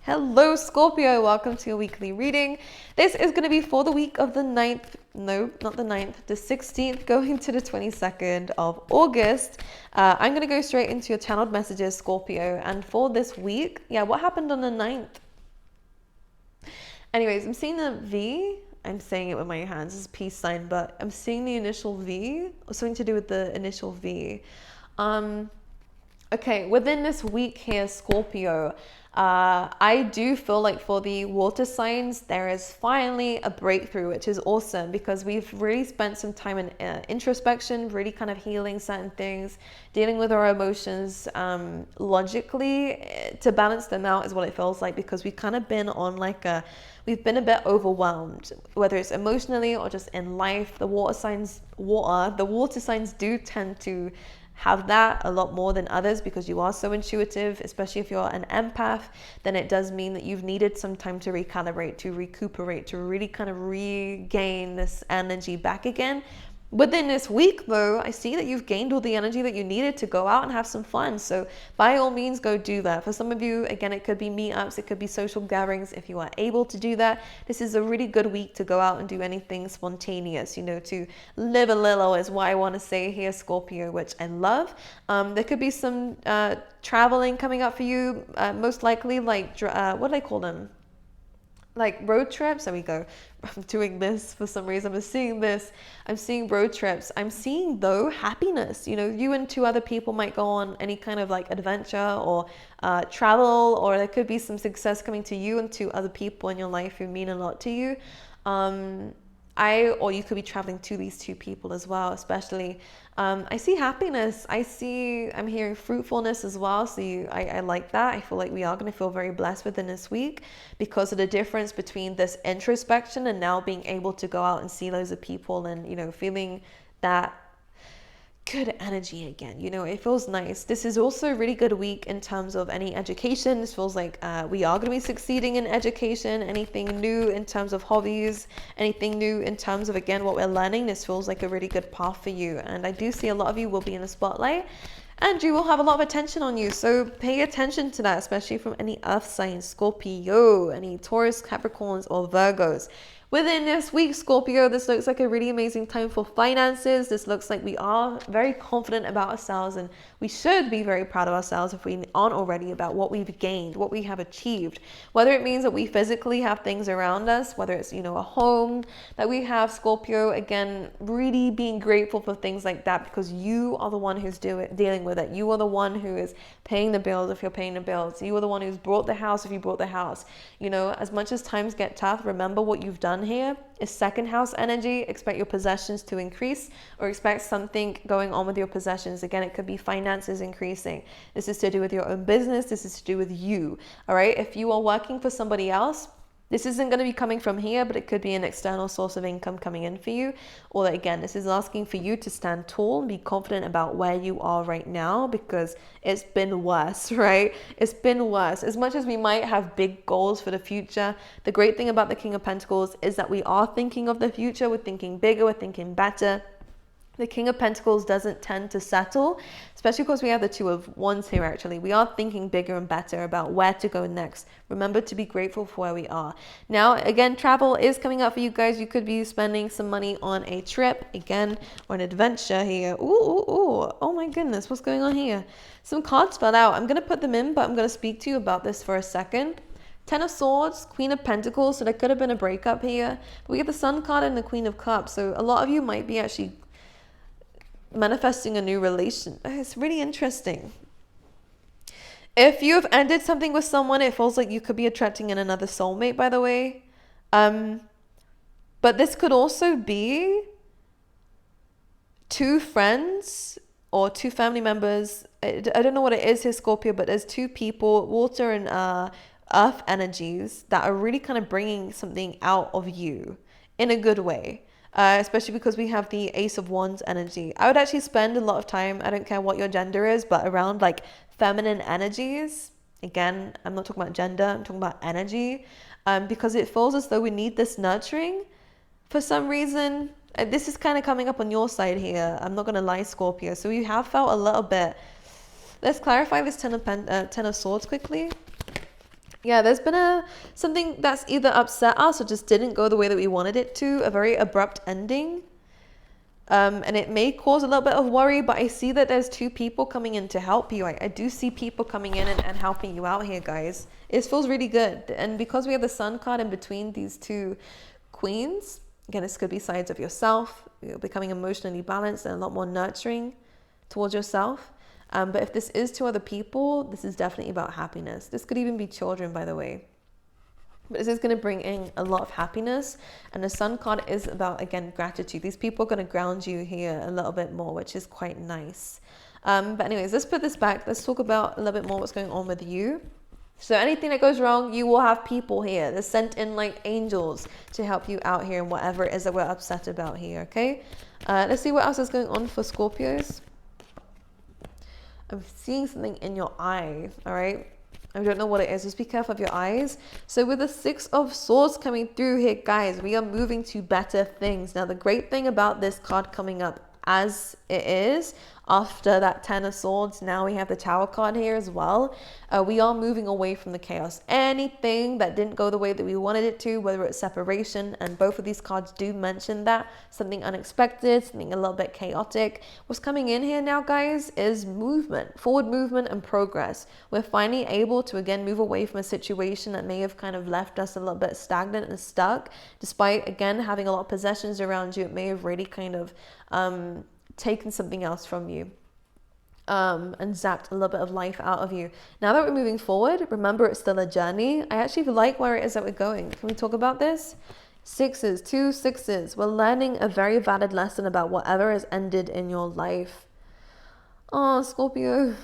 Hello, Scorpio. Welcome to your weekly reading. This is going to be for the week of the 9th. No, not the 9th. The 16th going to the 22nd of August. I'm going to go straight into your channeled messages, Scorpio. And for this week, what happened on the 9th? Anyways, I'm seeing the V. I'm saying it with my hands. It's a peace sign, but I'm seeing the initial V, or something to do with the initial V. Okay, within this week here, Scorpio, I do feel like for the water signs, there is finally a breakthrough, which is awesome because we've really spent some time in introspection, really kind of healing certain things, dealing with our emotions logically to balance them out is what it feels like, because we've kind of been on we've been a bit overwhelmed, whether it's emotionally or just in life. The water signs do tend to have that a lot more than others because you are so intuitive, especially if you're an empath. Then it does mean that you've needed some time to recalibrate, to recuperate, to really kind of regain this energy back again. Within this week, though, I see that you've gained all the energy that you needed to go out and have some fun. So by all means, go do that. For some of you, again, it could be meetups, it could be social gatherings. If you are able to do that, this is a really good week to go out and do anything spontaneous, to live a little is what I want to say here, Scorpio, which I love. There could be some traveling coming up for you, most likely what do I call them? Like road trips. There we go. I'm doing this for some reason. I'm seeing road trips. I'm seeing though happiness. You and two other people might go on any kind of like adventure or travel, or there could be some success coming to you and two other people in your life who mean a lot to you. Or you could be traveling to these two people as well, especially. I see happiness. I'm hearing fruitfulness as well. So I like that. I feel like we are going to feel very blessed within this week because of the difference between this introspection and now being able to go out and see loads of people and, feeling that good energy again. It feels nice. This is also a really good week in terms of any education. This feels like we are going to be succeeding in education. Anything new in terms of hobbies, anything new in terms of, again, what we're learning. This feels like a really good path for you. And I do see a lot of you will be in the spotlight and you will have a lot of attention on you. So pay attention to that, especially from any earth signs, Scorpio, any Taurus, Capricorns, or Virgos. Within this week, Scorpio, this looks like a really amazing time for finances. This looks like we are very confident about ourselves, and we should be very proud of ourselves if we aren't already, about what we've gained, what we have achieved. Whether it means that we physically have things around us, whether it's, a home that we have, Scorpio, again, really being grateful for things like that because you are the one who's dealing with it. You are the one who is paying the bills if you're paying the bills. You are the one who's brought the house if you brought the house. As much as times get tough, remember what you've done here is second house energy. Expect your possessions to increase, or expect something going on with your possessions. Again, it could be finances increasing. This is to do with your own business. This is to do with you. All right. If you are working for somebody else, this isn't going to be coming from here, but it could be an external source of income coming in for you. Or again, this is asking for you to stand tall and be confident about where you are right now, because it's been worse, right? It's been worse. As much as we might have big goals for the future, the great thing about the King of Pentacles is that we are thinking of the future. We're thinking bigger. We're thinking better. The King of Pentacles doesn't tend to settle, especially because we have the Two of Wands here, actually. We are thinking bigger and better about where to go next. Remember to be grateful for where we are. Now, again, travel is coming up for you guys. You could be spending some money on a trip, again, or an adventure here. Ooh. Oh my goodness, what's going on here? Some cards fell out. I'm going to put them in, but I'm going to speak to you about this for a second. Ten of Swords, Queen of Pentacles. So there could have been a breakup here. But we get the Sun card and the Queen of Cups. So a lot of you might be actually manifesting a new relation. It's really interesting. If you've ended something with someone, it feels like you could be attracting in another soulmate, by the way. But this could also be two friends or two family members. I don't know what it is here, Scorpio, but there's two people, water and earth energies, that are really kind of bringing something out of you in a good way. Especially because we have the Ace of Wands energy. I would actually spend a lot of time, I don't care what your gender is, but around like feminine energies. Again, I'm not talking about gender, I'm talking about energy. Because it feels as though we need this nurturing for some reason. This is kind of coming up on your side here. I'm not going to lie, Scorpio. So you have felt a little bit. Let's clarify this Ten of Swords quickly. Yeah, there's been something that's either upset us or just didn't go the way that we wanted it to, a very abrupt ending. And it may cause a little bit of worry, but I see that there's two people coming in to help you. I do see people coming in and helping you out here, guys. It feels really good. And because we have the Sun card in between these two queens, again, this could be sides of yourself. You're becoming emotionally balanced and a lot more nurturing towards yourself. But if this is to other people, this is definitely about happiness. This could even be children, by the way. But this is going to bring in a lot of happiness. And the Sun card is about, again, gratitude. These people are going to ground you here a little bit more, which is quite nice. But anyways, let's put this back. Let's talk about a little bit more what's going on with you. So anything that goes wrong, you will have people here. They're sent in like angels to help you out here in whatever it is that we're upset about here, okay? Let's see what else is going on for Scorpios. I'm seeing something in your eye, all right? I don't know what it is. Just be careful of your eyes. So with the Six of Swords coming through here, guys, we are moving to better things. Now, the great thing about this card coming up as it is, after that Ten of Swords, now we have the Tower card here as well. We are moving away from the chaos. Anything that didn't go the way that we wanted it to, whether it's separation, and both of these cards do mention that, something unexpected, something a little bit chaotic. What's coming in here now, guys, is movement, forward movement and progress. We're finally able to, again, move away from a situation that may have kind of left us a little bit stagnant and stuck. Despite, again, having a lot of possessions around you, it may have really kind of taken something else from you and zapped a little bit of life out of you. Now that we're moving forward, remember it's still a journey. I actually like where it is that we're going. Can we talk about this? Sixes, 2 6s. We're learning a very valid lesson about whatever has ended in your life. Oh, Scorpio.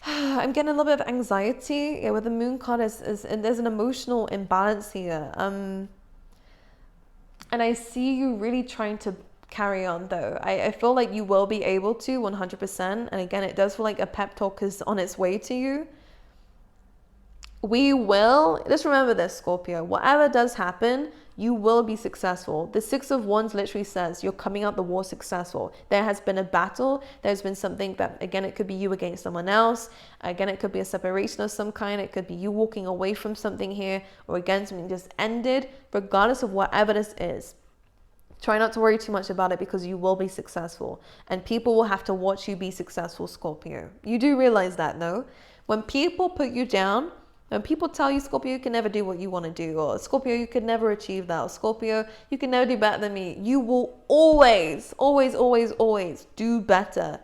I'm getting a little bit of anxiety. Yeah, with the Moon card and there's an emotional imbalance here. And I see you really trying to carry on though. I feel like you will be able to 100%. And again, it does feel like a pep talk is on its way to you. We will, just remember this, Scorpio, whatever does happen, you will be successful. The Six of Wands literally says you're coming out the war successful. There has been a battle. There's been something that, again, it could be you against someone else. Again, it could be a separation of some kind. It could be you walking away from something here, or again, something just ended. Regardless of whatever this is, try not to worry too much about it, because you will be successful. And people will have to watch you be successful, Scorpio. You do realize that, no? When people put you down, when people tell you, Scorpio, you can never do what you want to do, or Scorpio, you could never achieve that, or Scorpio, you can never do better than me, you will always, always, always, always do better,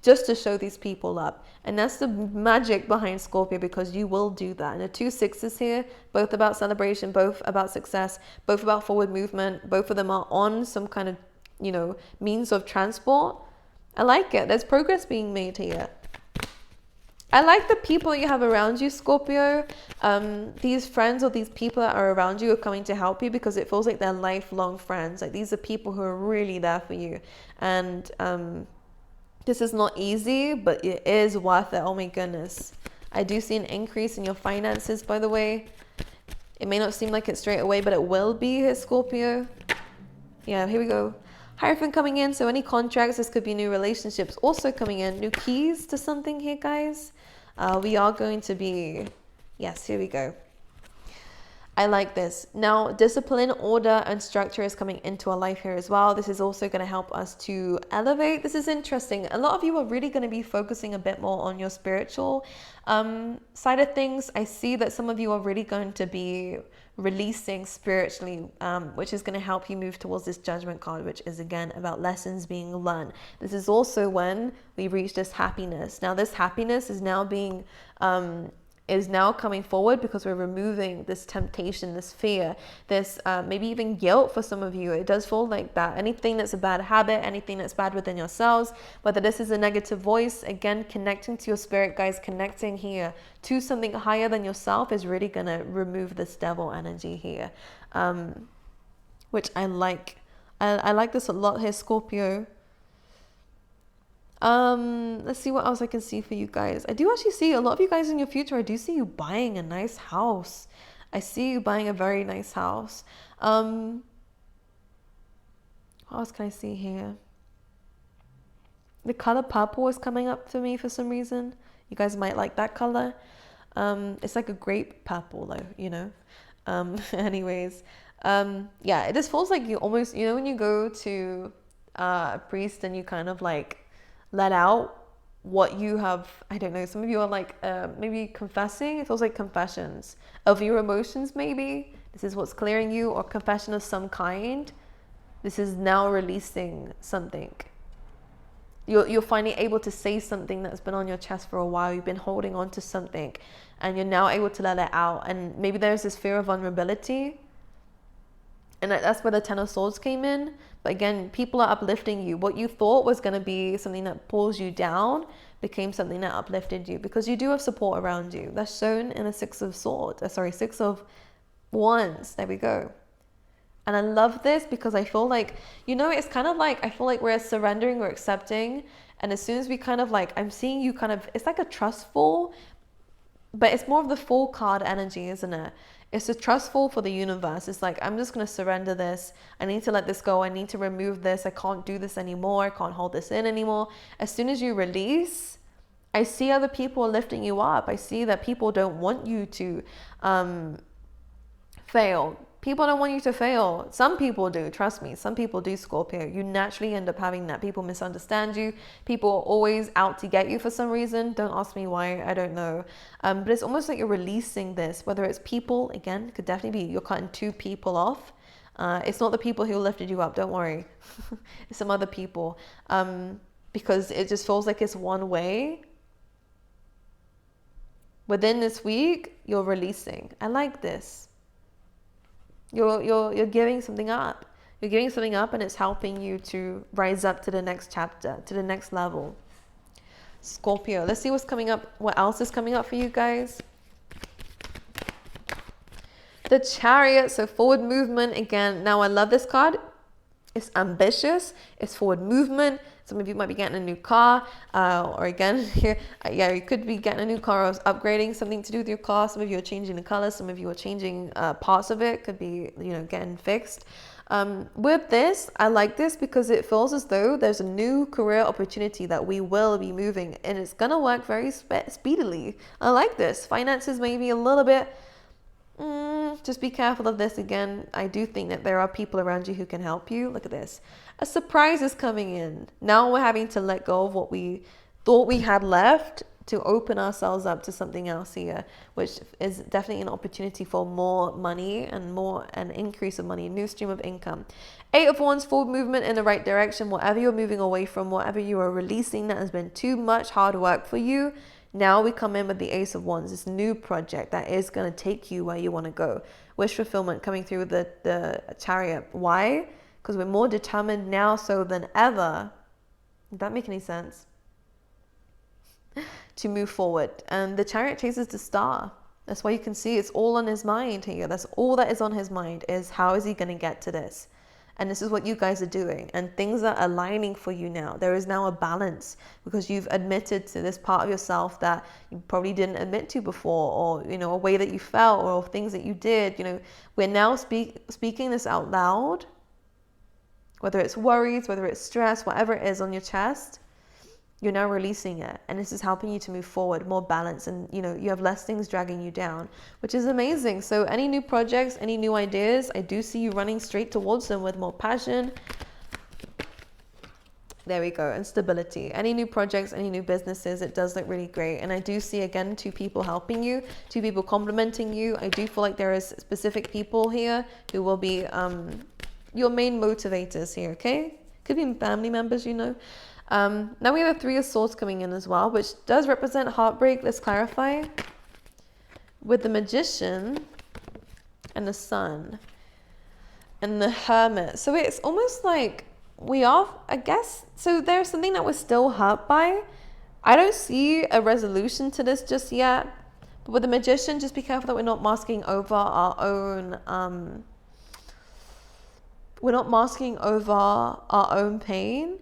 just to show these people up. And that's the magic behind Scorpio, because you will do that. And the 2 6s here, both about celebration, both about success, both about forward movement. Both of them are on some kind of, means of transport. I like it. There's progress being made here. I like the people you have around you, Scorpio. These friends or these people that are around you are coming to help you, because it feels like they're lifelong friends. Like, these are people who are really there for you. And this is not easy, but it is worth it. Oh my goodness. I do see an increase in your finances, by the way. It may not seem like it straight away, but it will be here, Scorpio. Yeah, here we go. Hierophant coming in. So any contracts, this could be new relationships also coming in. New keys to something here, guys. We are going to be, yes, here we go. I like this. Now, discipline, order, and structure is coming into our life here as well. This is also going to help us to elevate. This is interesting. A lot of you are really going to be focusing a bit more on your spiritual side of things. I see that some of you are really going to be releasing spiritually, which is going to help you move towards this Judgment card, which is again about lessons being learned. This is also when we reach this happiness. Now, this happiness is now being is now coming forward because we're removing this temptation, this fear, this maybe even guilt for some of you. It does feel like that. Anything that's a bad habit, anything that's bad within yourselves, whether this is a negative voice, again, connecting to your spirit, guys, connecting here to something higher than yourself is really going to remove this devil energy here, which I like. I like this a lot here, Scorpio. Let's see what else I can see for you guys. I do actually see a lot of you guys in your future. I do see you buying a nice house. I see you buying a very nice house. What else can I see here? The color purple is coming up for me for some reason. You guys might like that color. It's like a grape purple though, you know. Anyways, yeah, it just feels like you almost, you know, when you go to a priest and you kind of like let out what you have, I don't know, some of you are like maybe confessing. It feels like confessions of your emotions, maybe. This is what's clearing you, or confession of some kind. This is now releasing something. You're finally able to say something that's been on your chest for a while. You've been holding on to something and you're now able to let it out. And maybe there's this fear of vulnerability. And that's where the Ten of Swords came in. But again, people are uplifting you. What you thought was going to be something that pulls you down became something that uplifted you, because you do have support around you. That's shown in a Six of Wands. There we go. And I love this because I feel like, you know, it's kind of like, I feel like we're surrendering or accepting. And as soon as we kind of like, I'm seeing you kind of, it's like a trustful, but it's more of the Fool card energy, isn't it? It's a trustful for the universe. It's like, I'm just going to surrender this. I need to let this go. I need to remove this. I can't do this anymore. I can't hold this in anymore. As soon as you release, I see other people lifting you up. I see that people don't want you to fail. People don't want you to fail. Some people do, trust me. Some people do, Scorpio. You naturally end up having that. People misunderstand you. People are always out to get you for some reason. Don't ask me why, I don't know. But it's almost like you're releasing this, whether it's people, again, could definitely be you're cutting two people off. It's not the people who lifted you up, don't worry. It's some other people. Because it just feels like it's one way. Within this week, you're releasing. I like this. You're giving something up. You're giving something up, and it's helping you to rise up to the next chapter, to the next level. Scorpio, let's see what's coming up. What else is coming up for you guys? The Chariot, so forward movement again. Now I love this card. It's ambitious. It's forward movement. Some of you might be getting a new car, or again, yeah, you could be getting a new car or upgrading something to do with your car. Some of you are changing the color. Some of you are changing parts of it. Could be, you know, getting fixed. With this, I like this because it feels as though there's a new career opportunity that we will be moving, and it's gonna work very speedily. I like this. Finances maybe a little bit. Just be careful of this again. I do think that there are people around you who can help you. Look at this. A surprise is coming in. Now we're having to let go of what we thought we had left to open ourselves up to something else here, which is definitely an opportunity for more money and an increase of money, a new stream of income. 8 of Wands, forward movement in the right direction. Whatever you're moving away from, whatever you are releasing that has been too much hard work for you, now we come in with the Ace of Wands, this new project that is going to take you where you want to go. Wish fulfillment coming through with the Chariot. Why? Because we're more determined now so than ever. Does that make any sense? To move forward. And the Chariot chases the star. That's why you can see it's all on his mind here. That's all that is on his mind, is how is he going to get to this? And this is what you guys are doing. And things are aligning for you now. There is now a balance because you've admitted to this part of yourself that you probably didn't admit to before, or, you know, a way that you felt, or things that you did. You know, we're now speaking this out loud, whether it's worries, whether it's stress, whatever it is on your chest. You're now releasing it, and this is helping you to move forward, more balance, and you know, you have less things dragging you down, which is amazing. So any new projects, any new ideas, I do see you running straight towards them with more passion. There we go. And stability. Any new projects, any new businesses, it does look really great. And I do see, again, 2 people helping you, 2 people complimenting you. I do feel like there is specific people here who will be your main motivators here, okay? Could be family members, you know. Now we have a 3 of Swords coming in as well, which does represent heartbreak. Let's clarify. With the Magician and the Sun and the Hermit. So it's almost like we are, I guess, so there's something that we're still hurt by. I don't see a resolution to this just yet. But with the Magician, just be careful that we're not masking over our own, pain.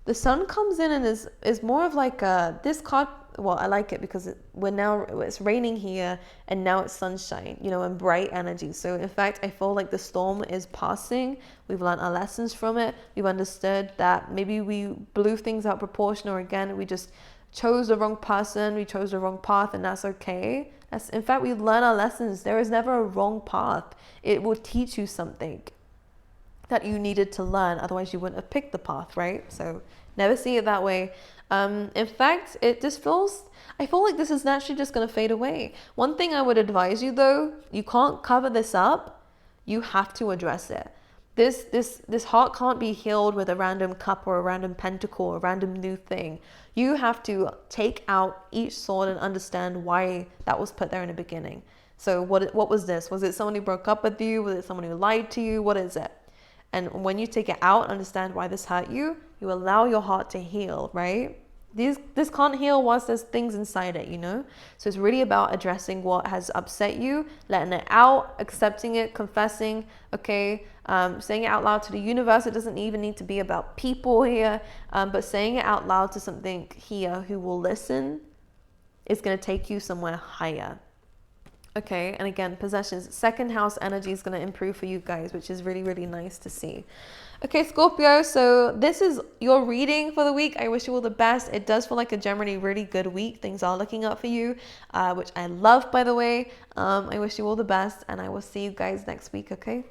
The Sun comes in and is more of like this card. Well, I like it because it's raining here and now it's sunshine, you know, and bright energy. So in fact, I feel like the storm is passing. We've learned our lessons from it. We've understood that maybe we blew things out of proportion, or again, we just chose the wrong person. We chose the wrong path, and that's okay. In fact, we learn our lessons. There is never a wrong path. It will teach you something that you needed to learn. Otherwise, you wouldn't have picked the path, right? So never see it that way. In fact, I feel like this is naturally just going to fade away. One thing I would advise you though, you can't cover this up. You have to address it. This heart can't be healed with a random cup or a random pentacle or a random new thing. You have to take out each sword and understand why that was put there in the beginning. So what was this? Was it someone who broke up with you? Was it someone who lied to you? What is it? And when you take it out, understand why this hurt you, you allow your heart to heal, right? This can't heal whilst there's things inside it, you know? So it's really about addressing what has upset you, letting it out, accepting it, confessing, okay? Saying it out loud to the universe. It doesn't even need to be about people here, but saying it out loud to something here who will listen is going to take you somewhere higher. Okay, and again, possessions, second house energy is going to improve for you guys, which is really, really nice to see. Okay, Scorpio, so this is your reading for the week. I wish you all the best. It does feel like a generally really good week. Things are looking up for you, which I love, by the way. I wish you all the best, and I will see you guys next week, okay?